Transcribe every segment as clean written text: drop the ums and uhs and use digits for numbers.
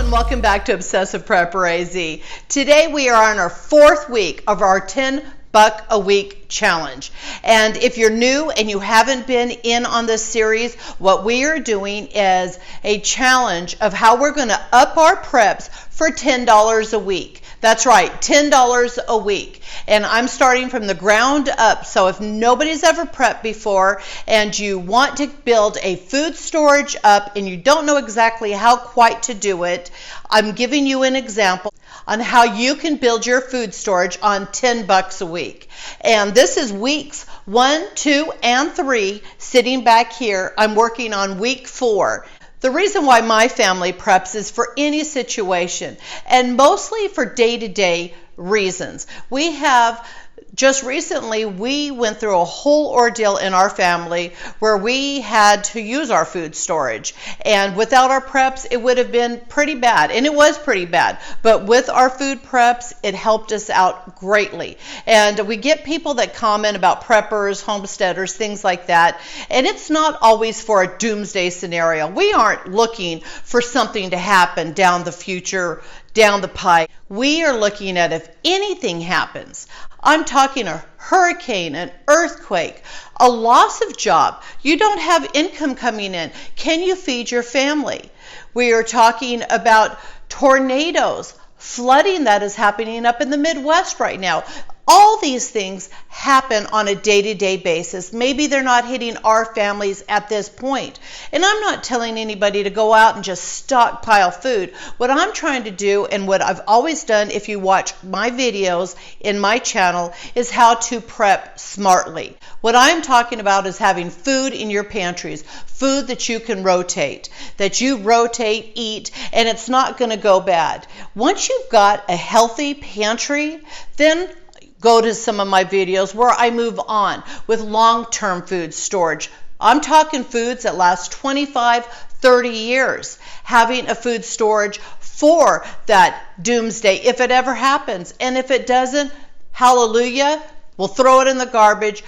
and welcome back to Obsessive Prepper AZ. Today we are on our 4th week of our 10 buck a week challenge. And if you're new and you haven't been in on this series, what we are doing is a challenge of how we're going to up our preps for $10 a week. That's right, $10 a week. And I'm starting from the ground up. So if nobody's ever prepped before and you want to build a food storage up and you don't know exactly how quite to do it, I'm giving you an example on how you can build your food storage on 10 bucks a week. And this is weeks 1, 2, and 3 sitting back here. I'm working on week 4. The reason why my family preps is for any situation and mostly for day-to-day reasons. We have just recently, we went through a whole ordeal in our family where we had to use our food storage. And without our preps, it would have been pretty bad. And it was pretty bad. But with our food preps, it helped us out greatly. And we get people that comment about preppers, homesteaders, things like that. And it's not always for a doomsday scenario. We aren't looking for something to happen down the future, down the pipe. We are looking at if anything happens. I'm talking a hurricane, an earthquake, a loss of job. You don't have income coming in. Can you feed your family? We are talking about tornadoes, flooding that is happening up in the Midwest right now. All these things happen on a day-to-day basis. Maybe they're not hitting our families at this point. And I'm not telling anybody to go out and just stockpile food. What I'm trying to do, and what I've always done if you watch my videos in my channel, is how to prep smartly. What I'm talking about is having food in your pantries, food that you can rotate, eat, and it's not going to go bad. Once you've got a healthy pantry, then go to some of my videos where I move on with long-term food storage. I'm talking foods that last 25, 30 years. Having a food storage for that doomsday if it ever happens. And if it doesn't, hallelujah, we'll throw it in the garbage.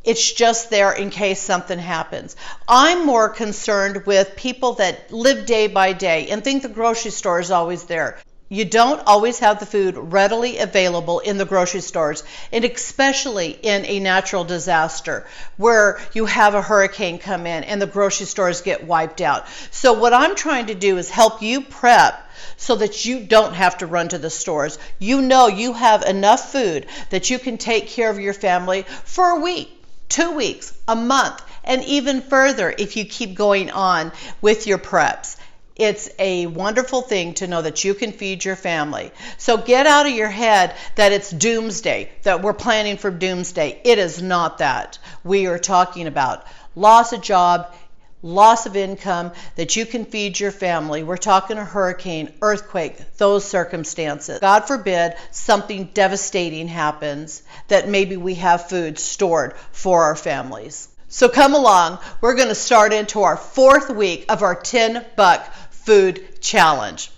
It's just there in case something happens. I'm more concerned with people that live day by day and think the grocery store is always there. You don't always have the food readily available in the grocery stores, and especially in a natural disaster where you have a hurricane come in and the grocery stores get wiped out. So what I'm trying to do is help you prep so that you don't have to run to the stores. You know you have enough food that you can take care of your family for a week, 2 weeks, a month, and even further if you keep going on with your preps. It's a wonderful thing to know that you can feed your family. So get out of your head that it's doomsday, that we're planning for doomsday. It is not that. We are talking about loss of job, loss of income, that you can feed your family. We're talking a hurricane, earthquake, those circumstances. God forbid something devastating happens, that maybe we have food stored for our families. So come along, we're going to start into our 4th week of our 10 buck food challenge.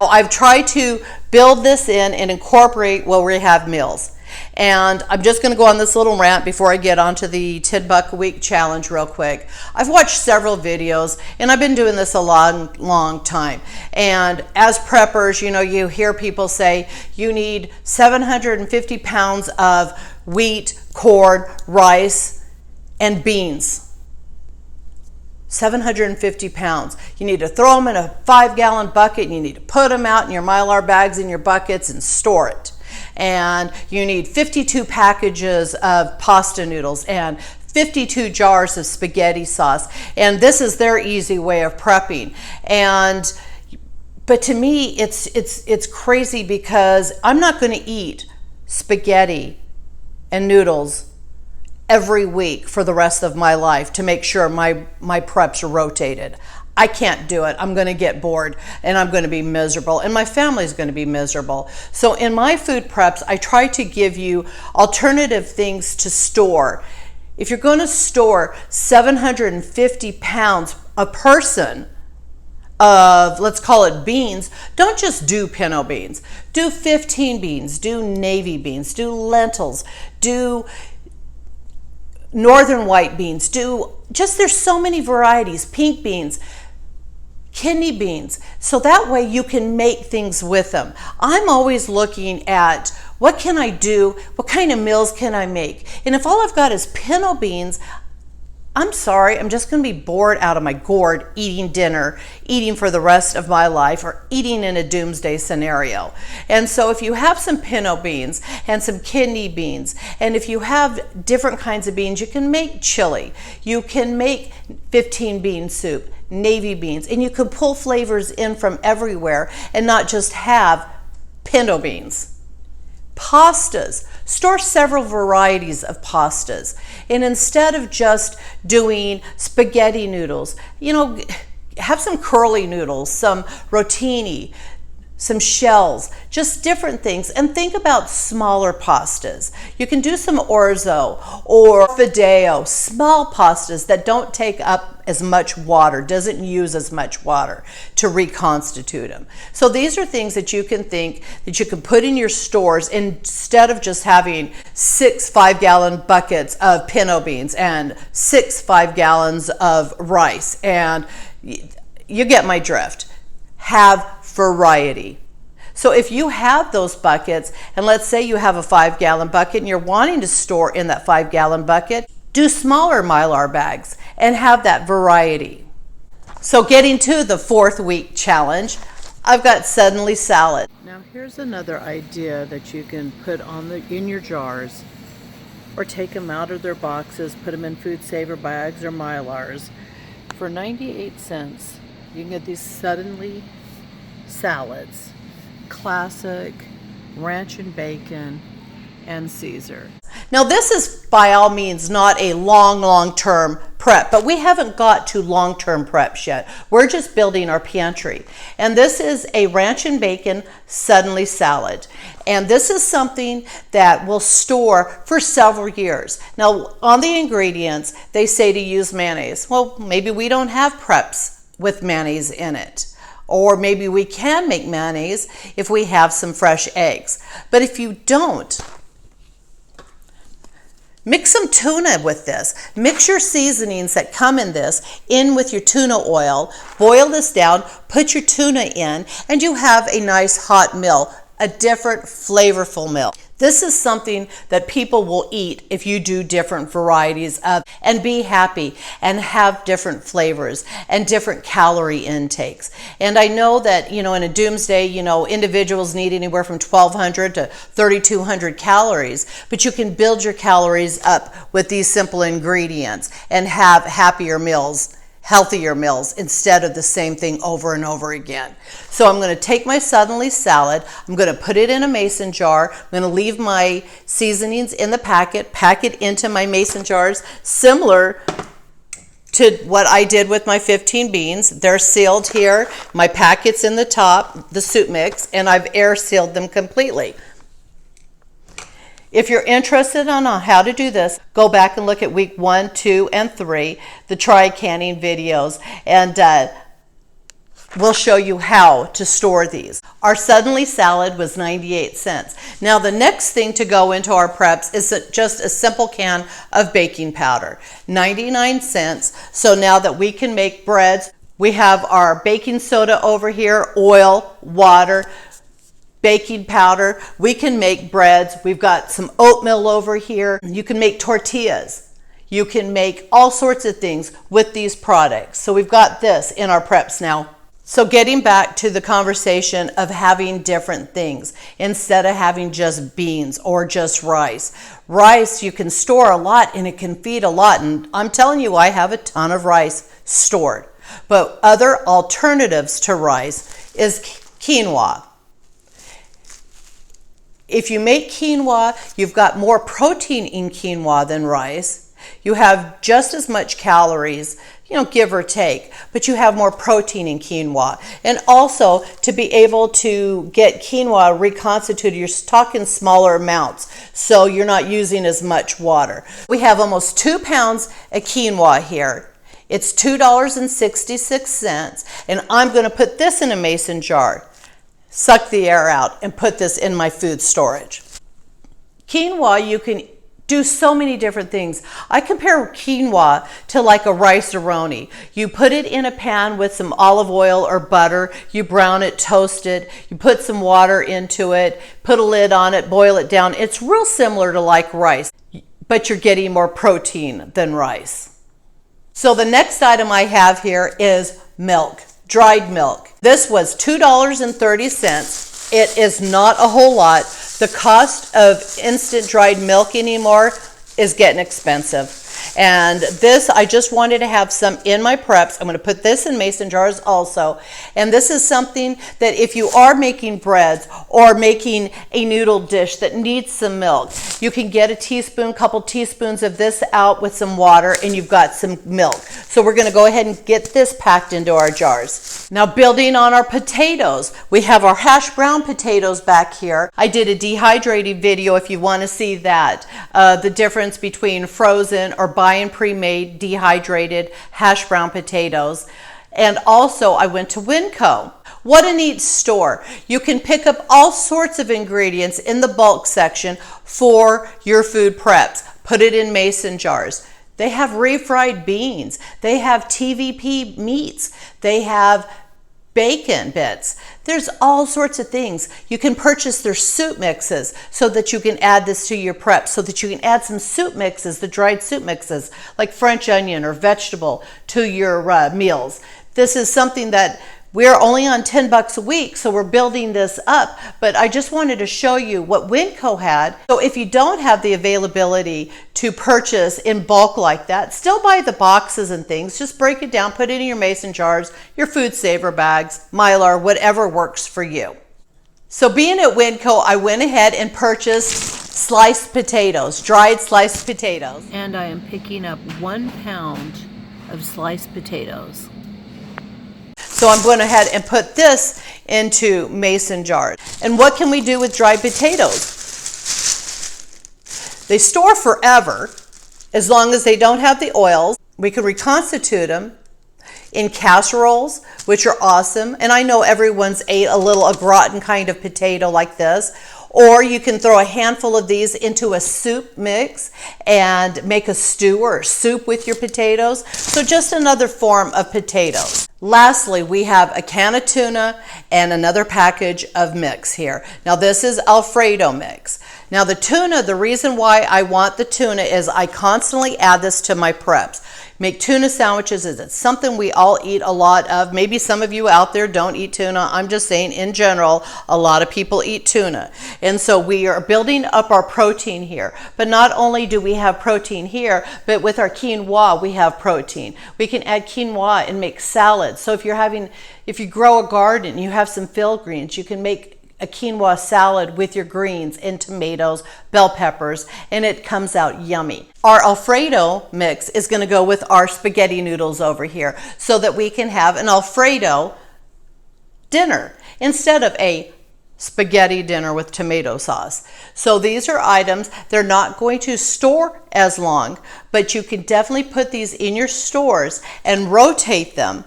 I've tried to build this in and incorporate where we have meals. And I'm just going to go on this little rant before I get onto the 10 buck a week challenge real quick. I've watched several videos and I've been doing this a long time. And as preppers, you hear people say you need 750 pounds of wheat, corn, rice, and beans. 750 pounds. You need to throw them in a 5-gallon bucket and you need to put them out in your Mylar bags in your buckets and store it. And you need 52 packages of pasta noodles and 52 jars of spaghetti sauce. And this is their easy way of prepping. But to me, it's crazy because I'm not going to eat spaghetti and noodles every week for the rest of my life to make sure my preps are rotated. I can't do it. I'm going to get bored and I'm going to be miserable and my family's going to be miserable. So in my food preps, I try to give you alternative things to store. If you're going to store 750 pounds a person of, let's call it beans, don't just do pinto beans. Do 15 beans, do navy beans, do lentils, do northern white beans, there's so many varieties, pink beans. kidney beans, so that way you can make things with them. I'm always looking at what can I do, what kind of meals can I make, and if all I've got is pinto beans, I'm sorry, I'm just going to be bored out of my gourd eating dinner, eating for the rest of my life, or eating in a doomsday scenario. And so if you have some pinto beans and some kidney beans, and if you have different kinds of beans, you can make chili, you can make 15 bean soup, navy beans, and you can pull flavors in from everywhere and not just have pinto beans. Pastas. Store several varieties of pastas. And instead of just doing spaghetti noodles, have some curly noodles, some rotini, some shells, just different things. And think about smaller pastas. You can do some orzo or fideo, small pastas that don't take up as much water, doesn't use as much water to reconstitute them. So these are things that you can think that you can put in your stores instead of just having 6 5-gallon buckets of pinto beans and 6 5-gallons of rice. And you get my drift. Have variety. So if you have those buckets, and let's say you have a 5-gallon bucket and you're wanting to store in that 5-gallon bucket, do smaller Mylar bags and have that variety. So getting to the 4th week challenge, I've got suddenly salad. Now here's another idea that you can put in your jars, or take them out of their boxes, put them in FoodSaver bags or Mylars. For 98 cents, you can get these suddenly salads, classic, ranch and bacon, and Caesar. Now this is by all means not a long-term prep, but we haven't got to long-term preps yet. We're just building our pantry. And this is a ranch and bacon suddenly salad. And this is something that will store for several years. Now on the ingredients, they say to use mayonnaise. Well, maybe we don't have preps with mayonnaise in it. Or maybe we can make mayonnaise if we have some fresh eggs. But if you don't, mix some tuna with this. Mix your seasonings that come in this in with your tuna oil. Boil this down, put your tuna in, and you have a nice hot meal, a different flavorful meal. This is something that people will eat if you do different varieties of, and be happy and have different flavors and different calorie intakes. And I know that, in a doomsday, individuals need anywhere from 1,200 to 3,200 calories, but you can build your calories up with these simple ingredients and have happier meals, healthier meals, instead of the same thing over and over again. So I'm going to take my suddenly salad, I'm going to put it in a mason jar, I'm going to leave my seasonings in the packet, pack it into my mason jars, similar to what I did with my 15 beans. They're sealed here, my packet's in the top, the soup mix, and I've air sealed them completely. If you're interested on how to do this, go back and look at week 1, 2, and 3, the try canning videos, and we'll show you how to store these. Our suddenly salad was 98 cents. Now the next thing to go into our preps is just a simple can of baking powder, 99 cents. So now that we can make breads, we have our baking soda over here, oil, water, baking powder. We can make breads. We've got some oatmeal over here. You can make tortillas. You can make all sorts of things with these products. So we've got this in our preps now. So getting back to the conversation of having different things instead of having just beans or just rice. Rice, you can store a lot and it can feed a lot. And I'm telling you, I have a ton of rice stored. But other alternatives to rice is quinoa. If you make quinoa, you've got more protein in quinoa than rice. You have just as much calories, give or take, but you have more protein in quinoa. And also, to be able to get quinoa reconstituted, you're talking smaller amounts, so you're not using as much water. We have almost 2 pounds of quinoa here. It's $2.66, and I'm going to put this in a mason jar, suck the air out, and put this in my food storage. Quinoa you can do so many different things. I compare quinoa to like a rice-a-roni. You put it in a pan with some olive oil or butter, you brown it, toast it, you put some water into it, put a lid on it, boil it down. It's real similar to like rice, but you're getting more protein than rice. So the next item I have here is milk, dried milk. This was $2.30. It is not a whole lot. The cost of instant dried milk anymore is getting expensive. And this, I just wanted to have some in my preps. I'm going to put this in mason jars also. And this is something that if you are making breads or making a noodle dish that needs some milk, you can get a teaspoon, couple teaspoons of this out with some water, and you've got some milk. So we're going to go ahead and get this packed into our jars. Now, building on our potatoes, we have our hash brown potatoes back here. I did a dehydrating video if you want to see that. The difference between frozen or buying pre-made dehydrated hash brown potatoes. And also I went to Winco. What a neat store. You can pick up all sorts of ingredients in the bulk section for your food preps. Put it in mason jars. They have refried beans. They have TVP meats. They have bacon bits. There's all sorts of things. You can purchase their soup mixes so that you can add this to your prep, so that you can add some soup mixes, the dried soup mixes, like French onion or vegetable to your meals. This is something that we're only on $10 a week, so we're building this up, but I just wanted to show you what Winco had. So if you don't have the availability to purchase in bulk like that, still buy the boxes and things, just break it down, put it in your mason jars, your FoodSaver bags, Mylar, whatever works for you. So being at Winco, I went ahead and purchased sliced potatoes, dried sliced potatoes. And I am picking up 1 pound of sliced potatoes. So I'm going ahead and put this into mason jars. And what can we do with dried potatoes? They store forever as long as they don't have the oils. We can reconstitute them in casseroles, which are awesome. And I know everyone's ate a gratin kind of potato like this. Or you can throw a handful of these into a soup mix and make a stew or soup with your potatoes. So just another form of potatoes. Lastly, we have a can of tuna and another package of mix here. Now this is Alfredo mix. Now the tuna, the reason why I want the tuna is I constantly add this to my preps. Make tuna sandwiches. It's something we all eat a lot of. Maybe some of you out there don't eat tuna. I'm just saying in general, a lot of people eat tuna. And so we are building up our protein here. But not only do we have protein here, but with our quinoa, we have protein. We can add quinoa and make salads. So if you grow a garden, you have some field greens, you can make a quinoa salad with your greens and tomatoes, bell peppers, and it comes out yummy. Our Alfredo mix is going to go with our spaghetti noodles over here so that we can have an Alfredo dinner instead of a spaghetti dinner with tomato sauce. So these are items, they're not going to store as long, but you can definitely put these in your stores and rotate them.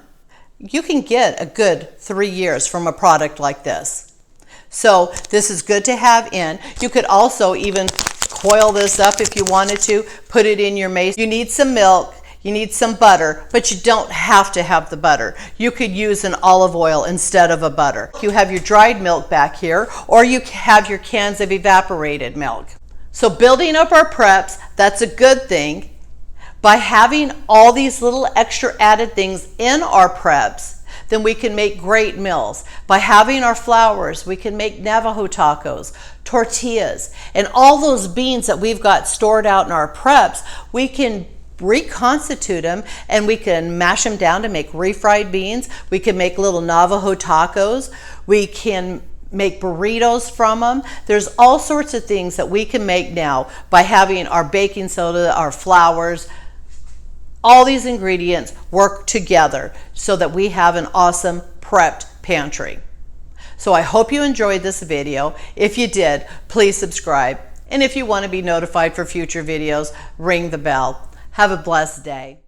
You can get a good 3 years from a product like this. So this is good to have in. You could also even coil this up if you wanted to, put it in your mason. You need some milk, you need some butter, but you don't have to have the butter. You could use an olive oil instead of a butter. You have your dried milk back here, or you have your cans of evaporated milk. So building up our preps, that's a good thing. By having all these little extra added things in our preps, then we can make great meals. By having our flours, we can make Navajo tacos, tortillas, and all those beans that we've got stored out in our preps, we can reconstitute them and we can mash them down to make refried beans. We can make little Navajo tacos. We can make burritos from them. There's all sorts of things that we can make now by having our baking soda, our flours. All these ingredients work together so that we have an awesome prepped pantry. So I hope you enjoyed this video. If you did, please subscribe. And if you want to be notified for future videos, ring the bell. Have a blessed day.